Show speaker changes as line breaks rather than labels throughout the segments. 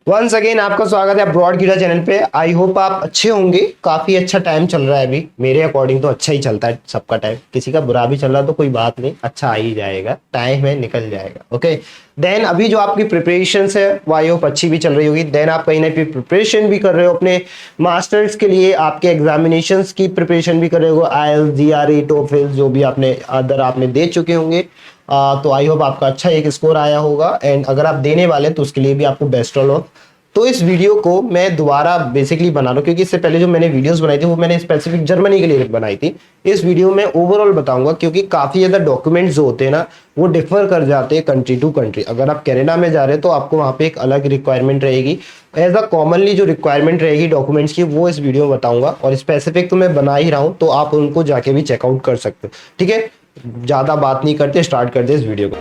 Once again आपका स्वागत है ब्रॉड कीड़ा चैनल पे। आई होप आप अच्छे होंगे। काफी अच्छा टाइम चल रहा है अभी, मेरे अकॉर्डिंग तो अच्छा ही चलता है सबका टाइम। किसी का बुरा भी चल रहा तो कोई बात नहीं, अच्छा आ ही जाएगा, टाइम है निकल जाएगा। ओके देन अभी जो आपकी प्रिपरेशन है वो आई होप अच्छी भी चल रही होगी। देन आप कहीं ना कहीं प्रिपरेशन भी कर रहे हो अपने मास्टर्स के लिए, आपके एग्जामिनेशन की प्रिपरेशन भी कर रहे हो, IELTS GRE TOEFL जो भी आपने अदर आपने दे चुके होंगे। तो आई होप आपका अच्छा एक स्कोर आया होगा, एंड अगर आप देने वाले तो उसके लिए भी आपको बेस्ट ऑफ लक। तो इस वीडियो को मैं दोबारा बेसिकली बना रहा हूँ क्योंकि इससे पहले जो मैंने वीडियोस बनाई थी वो मैंने स्पेसिफिक जर्मनी के लिए बनाई थी। इस वीडियो में ओवरऑल बताऊंगा क्योंकि काफी ज्यादा डॉक्यूमेंट्स जो होते हैं ना वो डिफर कर जाते हैं कंट्री टू कंट्री। अगर आप कनाडा में जा रहे हैं तो आपको वहां पे एक अलग रिक्वायरमेंट रहेगी। एज अ कॉमनली जो रिक्वायरमेंट रहेगी डॉक्यूमेंट्स की वो इस वीडियो में बताऊंगा, और स्पेसिफिक तो मैं बना ही रहा हूँ तो आप उनको जाके भी चेकआउट कर सकते हो। ठीक है, ज्यादा बात नहीं करते, स्टार्ट करते इस वीडियो को।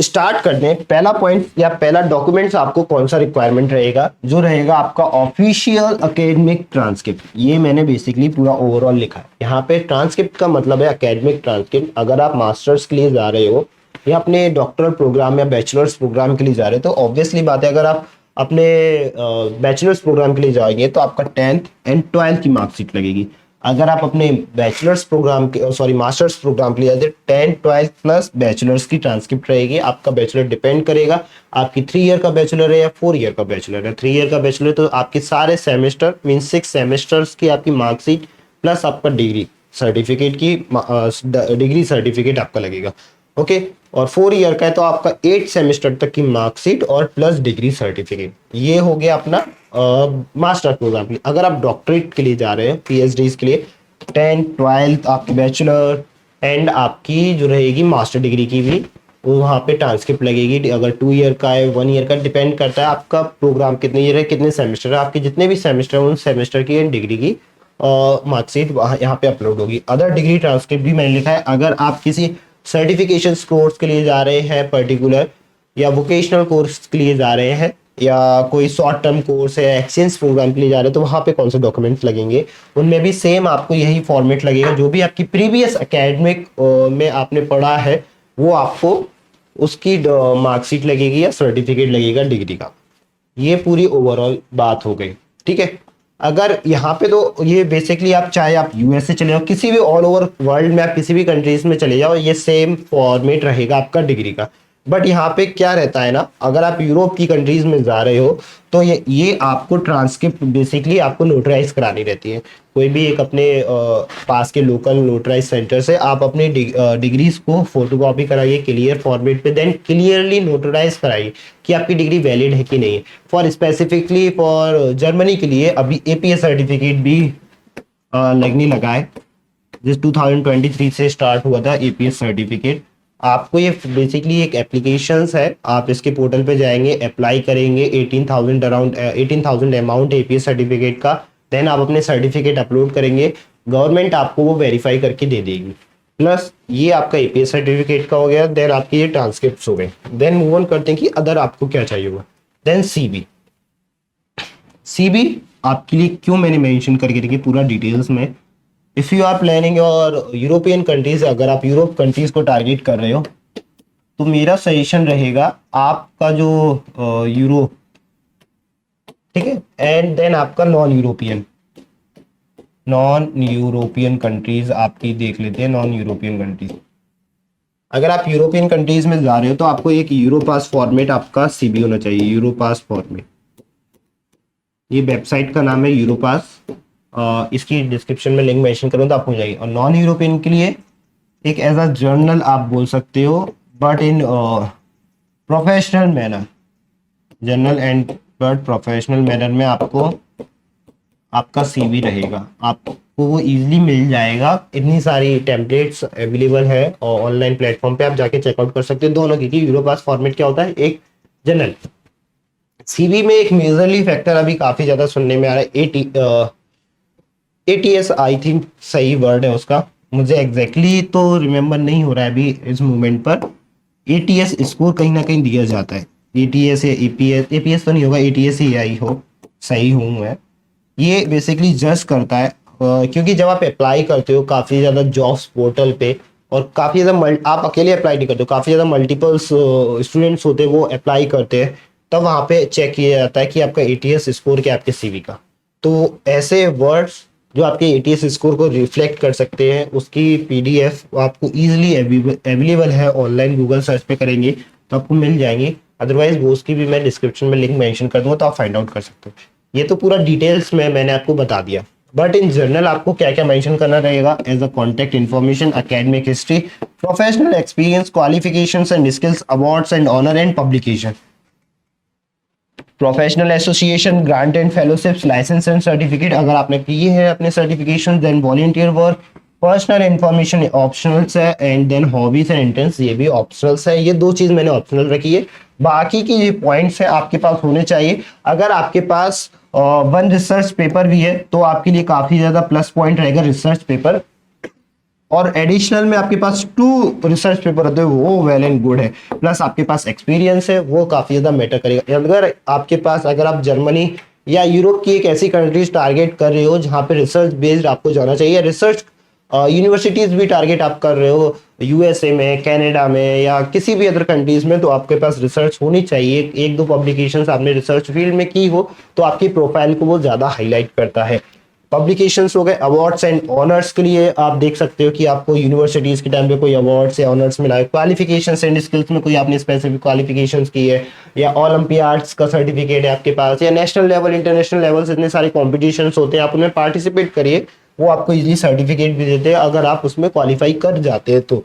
स्टार्ट करते हैं। पहला पॉइंट या पहला डॉक्यूमेंट्स आपको कौन सा रिक्वायरमेंट रहेगा, जो रहेगा आपका ऑफिशियल एकेडमिक ट्रांसक्रिप्ट। ये मैंने बेसिकली पूरा ओवरऑल लिखा है यहाँ पे। ट्रांसक्रिप्ट का मतलब है एकेडमिक ट्रांसक्रिप्ट। अगर आप मास्टर्स के लिए जा रहे हो या अपने डॉक्टरल प्रोग्राम या बैचलर्स प्रोग्राम के लिए जा रहे हो तो ऑब्वियसली बात है, अगर आप अपने बैचलर्स प्रोग्राम के लिए जाएंगे तो आपका 10th एंड 12th की मार्कशीट लगेगी। अगर आप अपने बैचलर्स प्रोग्राम के सॉरी मास्टर्स प्रोग्राम के लिए जाते 10 12 प्लस बैचलर्स की ट्रांसक्रिप्ट रहेगी। आपका बैचलर डिपेंड करेगा आपकी 3 ईयर का बैचलर है या 4 ईयर का बैचलर है। 3 ईयर का बैचलर तो आपके सारे सेमेस्टर मीन 6 सेमेस्टर्स की आपकी मार्कशीट प्लस आपका डिग्री सर्टिफिकेट की डिग्री सर्टिफिकेट आपका लगेगा। ओके, और 4 ईयर का है तो आपका 8 सेमेस्टर तक की मार्कशीट और प्लस डिग्री सर्टिफिकेट। ये हो गया अपना मास्टर प्रोग्राम के लिए। अगर आप डॉक्टरेट के लिए जा रहे हैं PhDs के लिए 10 12 आपकी बैचलर एंड आपकी जो रहेगी मास्टर डिग्री की भी वो वहाँ पे ट्रांसक्रिप्ट लगेगी। अगर 2 ईयर का है 1 ईयर का, डिपेंड करता है आपका प्रोग्राम कितने ईयर है कितने सेमेस्टर है। आपके जितने भी सेमेस्टर है उन सेमेस्टर की डिग्री की मार्कशीट वहाँ यहाँ पे अपलोड होगी। अदर डिग्री ट्रांसक्रिप्ट भी मैंने लिखा है। अगर आप किसी सर्टिफिकेशन कोर्स के लिए जा रहे हैं पर्टिकुलर, या वोकेशनल कोर्स के लिए जा रहे हैं, या कोई शॉर्ट टर्म कोर्स है एक्सचेंज प्रोग्राम के लिए जा रहे हैं तो वहाँ पे कौन से डॉक्यूमेंट्स लगेंगे, उनमें भी सेम आपको यही फॉर्मेट लगेगा। जो भी आपकी प्रीवियस एकेडमिक में आपने पढ़ा है वो आपको उसकी मार्कशीट लगेगी या सर्टिफिकेट लगेगा डिग्री का। ये पूरी ओवरऑल बात हो गई। ठीक है, अगर यहाँ पे तो ये बेसिकली आप चाहे आप USA चले जाओ, किसी भी ऑल ओवर वर्ल्ड में आप किसी भी कंट्रीज में चले जाओ, ये सेम फॉर्मेट रहेगा आपका डिग्री का। बट यहाँ पे क्या रहता है ना, अगर आप यूरोप की कंट्रीज में जा रहे हो तो ये आपको ट्रांसक्रिप्ट बेसिकली आपको नोटराइज करानी रहती है। कोई भी एक अपने पास के लोकल नोटराइज सेंटर से आप अपनी डिग्रीज को फोटोकॉपी कराइए क्लियर फॉर्मेट पे, देन क्लियरली नोटराइज कराइए कि आपकी डिग्री वैलिड है कि नहीं है। फॉर स्पेसिफिकली फॉर जर्मनी के लिए अभी APS सर्टिफिकेट भी लगने लगा है, जिस 2023 से स्टार्ट हुआ था APS सर्टिफिकेट। आपको ये बेसिकली एक एप्लीकेशन है, आप इसके पोर्टल पे जाएंगे, अप्लाई करेंगे 18,000 अराउंड 18,000 अमाउंट APS सर्टिफिकेट का। देन आप अपने सर्टिफिकेट अपलोड करेंगे, गवर्नमेंट आपको वो वेरीफाई करके दे देगी। प्लस ये आपका APS सर्टिफिकेट का हो गया। देन आपके ये ट्रांसक्रिप्ट हो गए। देन मूव ऑन करते हैं कि अदर आपको क्या चाहिए होगा। देन CB आपके लिए क्यों मैंने मेंशन करके रखी पूरा डिटेल्स में। इफ यू आर प्लानिंग और यूरोपियन कंट्रीज, अगर आप यूरोप कंट्रीज को टारगेट कर रहे हो तो मेरा सजेशन रहेगा आपका जो यूरोप, ठीक है, एंड देन आपका नॉन यूरोपियन कंट्रीज आपकी देख लेते हैं। नॉन यूरोपियन कंट्रीज, अगर आप यूरोपियन कंट्रीज में जा रहे हो तो आपको एक यूरोपास फॉर्मेट आपका CB होना चाहिए। यूरोपास फॉर्मेट, ये वेबसाइट का नाम है यूरोपास। इसकी डिस्क्रिप्शन में लिंक मेंशन करूँ तो आपको हो जाएगी। और नॉन यूरोपियन के लिए एक एज अ जर्नल आप बोल सकते हो, but in professional manner, journal and but professional manner में आपको आपका CV रहेगा। आपको वो इजीली मिल जाएगा। इतनी सारी टेम्पलेट्स अवेलेबल है और ऑनलाइन प्लेटफॉर्म पे आप जाके चेकआउट कर सकते हो दोनों की। यूरोपास फॉर्मेट क्या होता है, एक जनरल। CV में एक मेजरली फैक्टर अभी काफी ज्यादा सुनने में आ रहा है ATS, आई थिंक सही वर्ड है उसका, मुझे एग्जैक्टली तो रिमेम्बर नहीं हो रहा है अभी इस मोमेंट पर। एटीएस स्कोर कहीं ना कहीं दिया जाता है, एटीएस या एपीएस, एपीएस तो नहीं होगा, एटीएस ही आई हो, सही हूँ मैं। ये बेसिकली जज करता है क्योंकि जब आप अप्लाई करते हो काफ़ी ज़्यादा जॉब्स पोर्टल पे, और काफ़ी ज़्यादा आप अकेले अप्लाई नहीं करते हो, काफ़ी ज़्यादा मल्टीपल्स स्टूडेंट्स होते हैं वो अप्लाई करते हैं, तब वहाँ पे चेक किया जाता है कि आपका एटीएस स्कोर क्या है आपके सीवी का। तो ऐसे वर्ड्स जो आपके एटीएस स्कोर को रिफ्लेक्ट कर सकते हैं, उसकी पीडीएफ आपको इजीली अवेलेबल है ऑनलाइन, गूगल सर्च पे करेंगे तो आपको मिल जाएंगी। अदरवाइज वो उसकी भी मैं डिस्क्रिप्शन में लिंक मेंशन कर दूंगा तो आप फाइंड आउट कर सकते हो। ये तो पूरा डिटेल्स में मैंने आपको बता दिया, बट इन जनरल आपको क्या क्या मेंशन करना रहेगा as a contact information, academic history, professional experience, qualifications and skills, awards and honour and publication, professional association, grant and fellowships, licence and certificate अगर आपने किए हैं अपने certification, then volunteer work, personal information optionals है, and then hobbies and interests ये भी optionals है। ये दो चीज मैंने ऑप्शनल रखी है, बाकी की ये पॉइंट्स है आपके पास होने चाहिए। अगर आपके पास वन रिसर्च पेपर भी है तो आपके लिए काफी ज्यादा प्लस पॉइंट रहेगा रिसर्च पेपर, और एडिशनल में आपके पास 2 रिसर्च पेपर होते हैं वो वेल एंड गुड है, प्लस आपके पास एक्सपीरियंस है वो काफी ज्यादा मैटर करेगा। अगर आपके पास, अगर आप जर्मनी या यूरोप की एक ऐसी कंट्रीज टारगेट कर रहे हो जहाँ पे रिसर्च बेस्ड आपको जाना चाहिए, रिसर्च यूनिवर्सिटीज भी टारगेट आप कर रहे हो यूएसए में, कनाडा में या किसी भी अदर कंट्रीज में, तो आपके पास रिसर्च होनी चाहिए। एक दो पब्लिकेशंस आपने रिसर्च फील्ड में की हो तो आपकी प्रोफाइल को वो ज्यादा हाईलाइट करता है। पब्लिकेशंस हो गए, अवार्ड्स एंड ऑनर्स के लिए आप देख सकते हो कि आपको यूनिवर्सिटीज के टाइम पे कोई अवार्ड्स या ऑनर्स मिला है। क्वालिफिकेशंस एंड स्किल्स में कोई आपने स्पेसिफिक क्वालिफिकेशंस की है, या ओलंपियाड्स का सर्टिफिकेट है आपके पास, या नेशनल लेवल इंटरनेशनल लेवल से इतने सारे कॉम्पिटिशन्स होते हैं, आप उनमें पार्टिसिपेट करिए, वो आपको इजीली सर्टिफिकेट भी देते हैं अगर आप उसमें क्वालिफाई कर जाते हैं तो।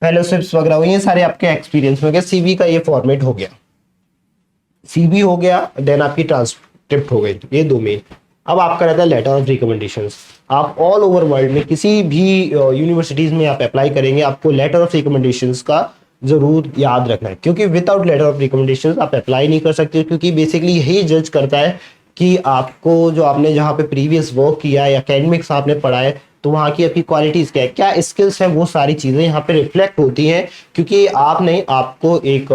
फेलोशिप्स वगैरह हुई, ये सारे आपके एक्सपीरियंस में गए। सीवी का ये फॉर्मेट हो गया, सीवी हो गया, देन आपकी ट्रांसक्रिप्ट हो गई, ये दो मेन। अब आपका रहता है लेटर ऑफ रिकमेंडेशंस। आप ऑल ओवर वर्ल्ड में किसी भी यूनिवर्सिटीज में आप अप्लाई करेंगे, आपको लेटर ऑफ रिकमेंडेशंस का जरूर याद रखना है, क्योंकि विदाउट लेटर ऑफ रिकमेंडेशंस आप अप्लाई नहीं कर सकते, क्योंकि बेसिकली यही जज करता है कि आपको जो आपने जहाँ पे प्रीवियस वर्क किया है, एकेडमिक्स आपने पढ़ा है, तो वहाँ की आपकी क्वालिटीज क्या है, क्या स्किल्स हैं, वो सारी चीजें यहाँ पे रिफ्लेक्ट होती हैं। क्योंकि आप नहीं, आपको एक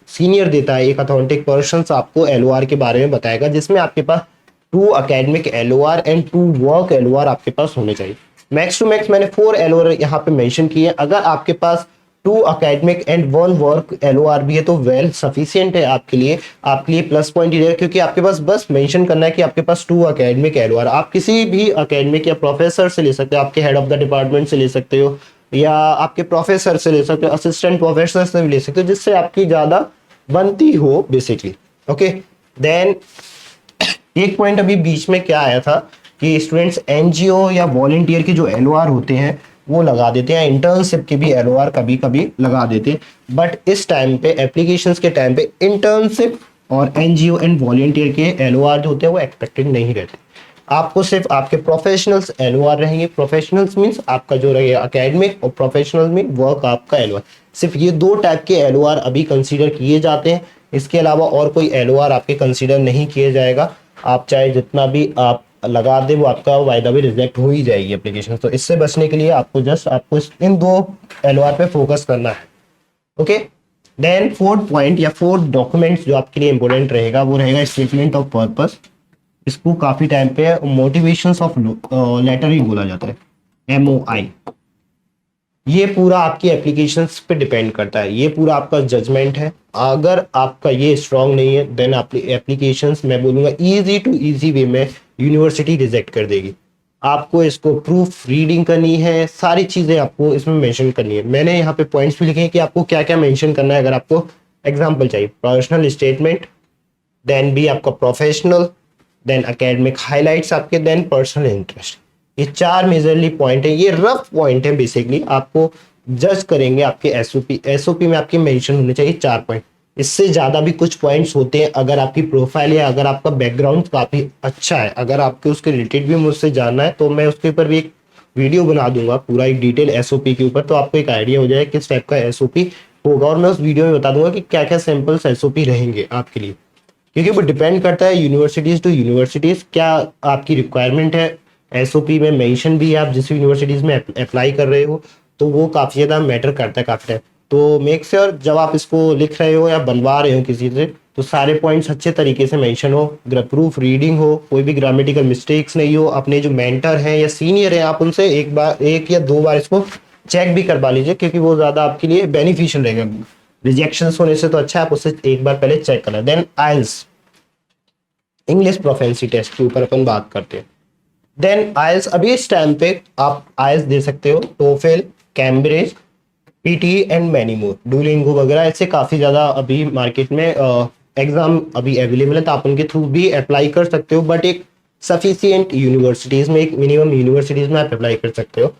सीनियर देता है, एक अथॉरिटेटिक पर्सन आपको एलओआर के बारे में बताएगा, जिसमें आपके पास 2 academic LOR and 2 work LOR आपके पास होने चाहिए। मैक्स टू मैक्स मैंने 4 एलओआर यहाँ पे मेंशन किए। अगर आपके पास 2 अकेडमिक एंड 1 वर्क एलओआर भी है तो वेल सफिशिएंट है आपके लिए प्लस पॉइंट ही रहेगा, क्योंकि आपके पास बस मेंशन करना है कि आपके पास 2 अकेडमिक एलओआर। आप किसी भी अकेडमिक या प्रोफेसर से ले सकते हो, आपके हेड ऑफ द डिपार्टमेंट से ले सकते हो, या आपके प्रोफेसर से ले सकते हो, असिस्टेंट प्रोफेसर से भी ले सकते हो, जिससे आपकी ज्यादा बनती हो बेसिकली। ओके, देन एक पॉइंट अभी बीच में क्या आया था कि स्टूडेंट्स एनजीओ या वॉलंटियर के जो एलओआर होते हैं वो लगा देते हैं, इंटर्नशिप के भी एलओआर कभी कभी लगा देते हैं, बट इस टाइम पे एप्लीकेशंस के टाइम पे इंटर्नशिप और एनजीओ एंड वॉलंटियर के एलओआर जो होते हैं वो एक्सपेक्टेड नहीं रहते। आपको सिर्फ आपके प्रोफेशनल्स एलओआर रहेंगे। प्रोफेशनल्स मींस आपका जो रहेगा एकेडमिक, और प्रोफेशनल में वर्क आपका एलओआर। सिर्फ ये 2 टाइप के एलओआर अभी कंसीडर किए जाते हैं, इसके अलावा और कोई एलओआर आपके कंसीडर नहीं किया जाएगा। आप चाहे जितना भी आप लगा दे वो आपका वायदा भी रिजेक्ट हो ही जाएगी एप्लीकेशन। तो इससे बचने के लिए आपको इन 2 एलओआर पे फोकस करना है। ओके, देन 4th पॉइंट या 4th डॉक्यूमेंट्स जो आपके लिए इंपॉर्टेंट रहेगा वो रहेगा स्टेटमेंट ऑफ पर्पस। इसको काफी टाइम पे मोटिवेशंस ऑफ लेटर ही बोला जाता है, MOI। ये पूरा आपकी एप्लीकेशंस पे डिपेंड करता है, ये पूरा आपका जजमेंट है। अगर आपका ये स्ट्रांग नहीं है देन आपकी एप्लीकेशंस, मैं बोलूंगा इजी टू इजी वे में यूनिवर्सिटी रिजेक्ट कर देगी। आपको इसको प्रूफ रीडिंग करनी है, सारी चीजें आपको इसमें मेंशन करनी है। मैंने यहाँ पे पॉइंट्स भी लिखे हैं कि आपको क्या क्या मेंशन करना है। अगर आपको एग्जांपल चाहिए, पर्सनल स्टेटमेंट, देन भी आपका प्रोफेशनल, देन एकेडमिक हाइलाइट्स आपके, देन पर्सनल इंटरेस्ट। ये 4 मेजरली पॉइंट है, ये रफ पॉइंट है बेसिकली। आपको जज करेंगे आपके एसओपी में आपके मेंशन होने चाहिए 4 पॉइंट। इससे ज्यादा भी कुछ पॉइंट्स होते हैं। अगर आपकी प्रोफाइल या अगर आपका बैकग्राउंड काफी अच्छा है, अगर आपके उसके रिलेटेड भी मुझसे जानना है तो मैं उसके ऊपर भी एक वीडियो बना दूंगा पूरा एक डिटेल एसओपी के ऊपर, तो आपको एक आइडिया हो जाए किस टाइप का एसओपी होगा। और मैं उस वीडियो में बता दूंगा कि क्या क्या सैंपल्स एसओपी रहेंगे आपके लिए, क्योंकि वो डिपेंड करता है यूनिवर्सिटीज टू यूनिवर्सिटीज क्या आपकी रिक्वायरमेंट है, एसओपी में मेंशन भी है आप जिस यूनिवर्सिटीज में अप्लाई कर रहे हो, तो वो काफ़ी ज़्यादा मैटर करता है काफ़ी टाइम। तो मेक श्योर जब आप इसको लिख रहे हो या बनवा रहे हो किसी से, तो सारे पॉइंट्स अच्छे तरीके से मेंशन हो, प्रूफ रीडिंग हो, कोई भी ग्रामेटिकल मिस्टेक्स नहीं हो। अपने जो मेंटर हैं या सीनियर हैं आप उनसे एक या दो बार इसको चेक भी करवा लीजिए, क्योंकि वो ज़्यादा आपके लिए बेनिफिशियल रहेगा। रिजेक्शन होने से तो अच्छा है आप उससे एक बार पहले चेक करना। देन आइल्स, इंग्लिश प्रोफेंसी टेस्ट के ऊपर अपन बात करते हैं। देन आइल्स, अभी इस टाइम पे आप आइल्स दे सकते हो, TOEFL, Cambridge, PT and many more, Duolingo वगैरह, ऐसे काफ़ी ज़्यादा अभी मार्केट में एग्जाम अभी अवेलेबल है, तो आप उनके थ्रू भी अप्लाई कर सकते हो। बट एक सफिशियंट यूनिवर्सिटीज़ में, एक मिनिमम यूनिवर्सिटीज़ में आप अप्लाई कर सकते हो।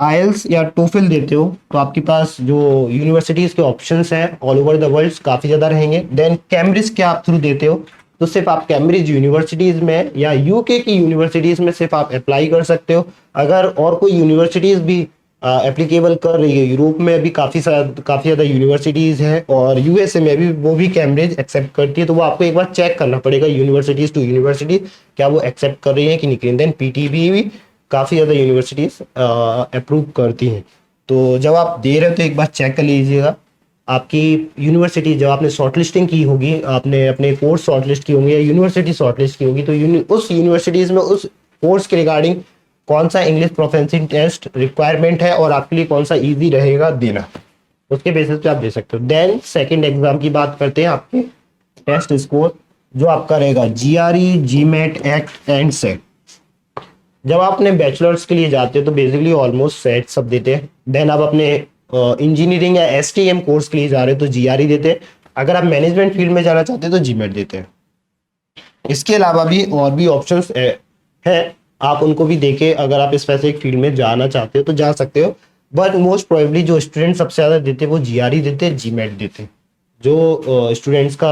आइल्स या टोफिल देते हो तो आपके पास जो यूनिवर्सिटीज़ के ऑप्शंस हैं ऑल ओवर द वर्ल्ड काफ़ी ज़्यादा रहेंगे। देन कैम्ब्रिज के आप थ्रू देते हो तो सिर्फ आप कैम्ब्रिज यूनिवर्सिटीज़ में या यूके की यूनिवर्सिटीज़ में सिर्फ आप अप्लाई कर सकते हो। अगर और कोई यूनिवर्सिटीज़ भी एप्लीकेबल कर रही है, यूरोप में भी काफ़ी ज़्यादा यूनिवर्सिटीज़ हैं और यूएसए में भी वो भी कैम्ब्रिज एक्सेप्ट करती है, तो वो आपको एक बार चेक करना पड़ेगा यूनिवर्सिटीज़ टू यूनिवर्सिटी क्या वो एक्सेप्ट कर रही है कि नहीं। देन पीटीबी भी काफ़ी ज़्यादा यूनिवर्सिटीज़ अप्रूव करती हैं। तो जब आप दे रहे हो तो एक बार चेक कर लीजिएगा आपकी यूनिवर्सिटी, जब आपने शॉर्टलिस्टिंग की होगी, आपने अपने कोर्स शॉर्टलिस्ट की होंगी या यूनिवर्सिटी शॉर्टलिस्ट की होगी, तो उस यूनिवर्सिटीज़ में उस कोर्स के रिगार्डिंग कौन सा इंग्लिश प्रोफेंसी टेस्ट रिक्वायरमेंट है और आपके लिए कौन सा ईजी रहेगा देना, उसके बेसिस पे आप दे सकते हो। देन सेकेंड एग्जाम की बात करते हैं, आपके टेस्ट स्कोर जो आपका रहेगा GRE, GMAT, act and set. जब आप अपने बैचलर्स के लिए जाते हो तो बेसिकली ऑलमोस्ट सेट सब देते हैं। देन आप अपने इंजीनियरिंग या एसटीएम कोर्स के लिए जा रहे हो तो जीआरई देते हैं। अगर आप मैनेजमेंट फील्ड में जाना चाहते हो तो जीमेट देते हैं। इसके अलावा भी और भी ऑप्शंस है, आप उनको भी देके अगर आप स्पेसिफिक फील्ड में जाना चाहते हो तो जा सकते हो। बट मोस्ट प्रोबेबली जो स्टूडेंट सबसे ज़्यादा देते हैं वो जीआरई देते हैं, जीमेट देते हैं। जो स्टूडेंट्स का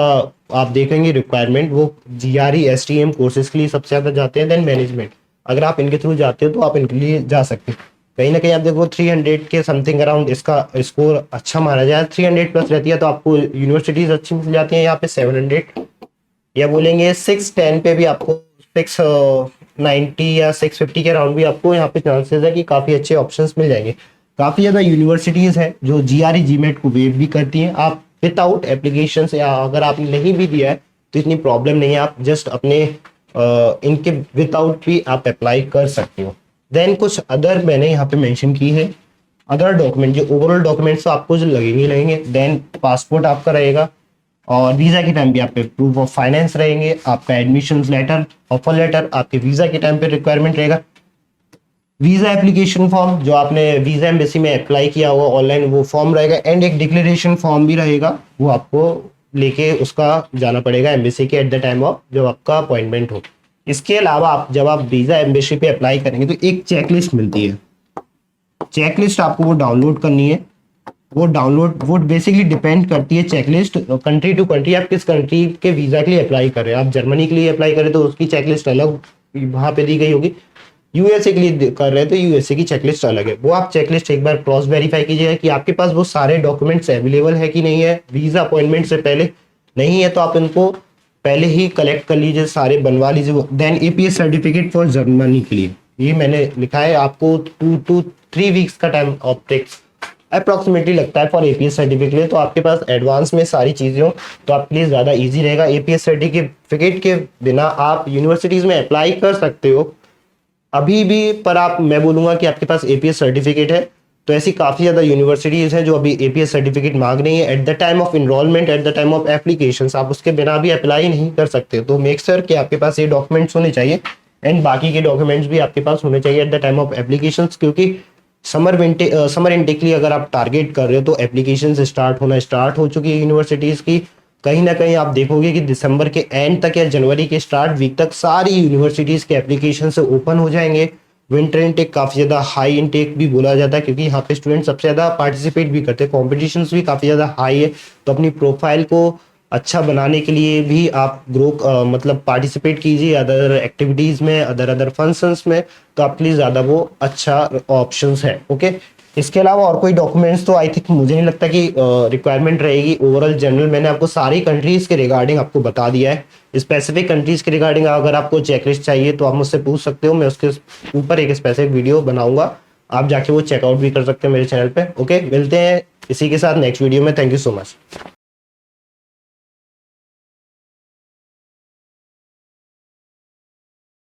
आप देखेंगे रिक्वायरमेंट वो जीआरई एसटीएम कोर्सेज के लिए सबसे ज़्यादा जाते हैं। देन मैनेजमेंट, अगर आप इनके थ्रू जाते हो तो आप इनके लिए जा सकते हो। कहीं ना कहीं आप देखो 300 के समथिंग अराउंड इसका स्कोर अच्छा माना जाए, 300 प्लस रहती है तो आपको यूनिवर्सिटीज अच्छी मिल जाती है। यहाँ पे 700 या बोलेंगे 610 पे भी आपको 690 या 650 के अराउंड भी आपको यहाँ पे चांसेस है कि काफ़ी अच्छे ऑप्शंस मिल जाएंगे। काफ़ी ज़्यादा यूनिवर्सिटीज़ है जो जीआरई जीमेट को वेव भी करती हैं। आप विदाउट एप्लीकेशन या अगर आपने नहीं भी दिया है तो इतनी प्रॉब्लम नहीं है, आप जस्ट अपने इनके विदाउट भी आप अप्लाई कर सकते हो। देन कुछ अदर मैंने यहाँ पे मेंशन की है, अदर डॉक्यूमेंट जो ओवरऑल डॉक्यूमेंट्स तो आपको जो लगेंगे। देन पासपोर्ट आपका रहेगा और वीज़ा के टाइम पे आपके प्रूफ ऑफ फाइनेंस रहेंगे, आपका एडमिशन लेटर, ऑफर लेटर आपके वीज़ा के टाइम पे रिक्वायरमेंट रहेगा, वीज़ा एप्लीकेशन फॉर्म जो आपने वीज़ा एम्बेसी में अप्लाई किया हुआ ऑनलाइन वो फॉर्म रहेगा, एंड एक डिक्लेरेशन फॉर्म भी रहेगा, वो आपको लेके उसका जाना पड़ेगा एम्बेसी के एट द टाइम ऑफ जब आपका अपॉइंटमेंट हो। इसके अलावा आप जब आप वीज़ा एम्बेसी पे अप्लाई करेंगे तो एक चेकलिस्ट मिलती है, चेकलिस्ट आपको वो डाउनलोड करनी है। वो बेसिकली डिपेंड करती है चेकलिस्ट कंट्री टू कंट्री, आप किस कंट्री के वीज़ा के लिए अप्लाई कर रहे हैं। आप जर्मनी के लिए अप्लाई करें तो उसकी चेकलिस्ट अलग वहाँ पे दी गई होगी, यूएसए के लिए कर रहे हैं तो यूएसए की चेकलिस्ट अलग है। वो आप चेकलिस्ट एक बार क्रॉस वेरीफाई कीजिएगा कि आपके पास वो सारे डॉक्यूमेंट्स अवेलेबल है कि नहीं है। वीज़ा अपॉइंटमेंट से पहले नहीं है तो आप इनको पहले ही कलेक्ट कर लीजिए, सारे बनवा लीजिए। Then APS certificate for Germany के लिए ये मैंने लिखा है, आपको 2 to 3 वीक्स का टाइम ऑफ टेक्स अप्रॉक्सीमेटली लगता है फॉर एपीएस सर्टिफिकेट के लिए। तो आपके पास एडवांस में सारी चीज़ें हो तो आपके लिए ज़्यादा इजी रहेगा। एपीएस सर्टिफिकेट के बिना आप यूनिवर्सिटीज़ में अप्लाई कर सकते हो अभी भी, पर मैं बोलूँगा कि आपके पास एपीएस सर्टिफिकेट है तो ऐसी काफ़ी ज़्यादा यूनिवर्सिटीज़ हैं जो अभी एपीएस सर्टिफिकेट मांग रही है at the time of enrolment, at the time of application. आप उसके बिना भी अप्लाई नहीं कर सकते। तो मेक श्योर कि आपके पास ये डॉक्यूमेंट्स होने चाहिए एंड बाकी के डॉक्यूमेंट्स भी आपके पास होने चाहिए eight the time of application, क्योंकि समर इनटेक के लिए अगर आप टारगेट कर रहे हो तो एप्लीकेशन स्टार्ट हो चुकी है यूनिवर्सिटीज़ की। कहीं ना कहीं आप देखोगे कि दिसंबर के एंड तक या जनवरी के स्टार्ट वीक तक सारी यूनिवर्सिटीज़ के एप्लीकेशन से ओपन हो जाएंगे। विंटर इनटेक काफ़ी ज़्यादा हाई इनटेक भी बोला जाता है क्योंकि यहाँ पे स्टूडेंट सबसे ज़्यादा पार्टिसिपेट भी करते हैं, कॉम्पिटिशन्स भी काफ़ी ज़्यादा हाई है। तो अपनी प्रोफाइल को अच्छा बनाने के लिए भी आप मतलब पार्टिसिपेट कीजिए अदर एक्टिविटीज़ में, अदर फंक्शंस में, तो आपके लिए ज़्यादा वो अच्छा ऑप्शंस है। ओके, इसके अलावा और कोई डॉक्यूमेंट्स तो आई थिंक मुझे नहीं लगता कि रिक्वायरमेंट रहेगी। ओवरऑल जनरल मैंने आपको सारी कंट्रीज के रिगार्डिंग आपको बता दिया है। स्पेसिफिक कंट्रीज के रिगार्डिंग अगर आपको चेकलिस्ट चाहिए तो आप मुझसे पूछ सकते हो, मैं उसके ऊपर एक स्पेसिफिक वीडियो बनाऊंगा, आप जाके वो चेकआउट भी कर सकते हैं मेरे चैनल पे। ओके, मिलते हैं इसी के साथ नेक्स्ट वीडियो में। Thank you so much.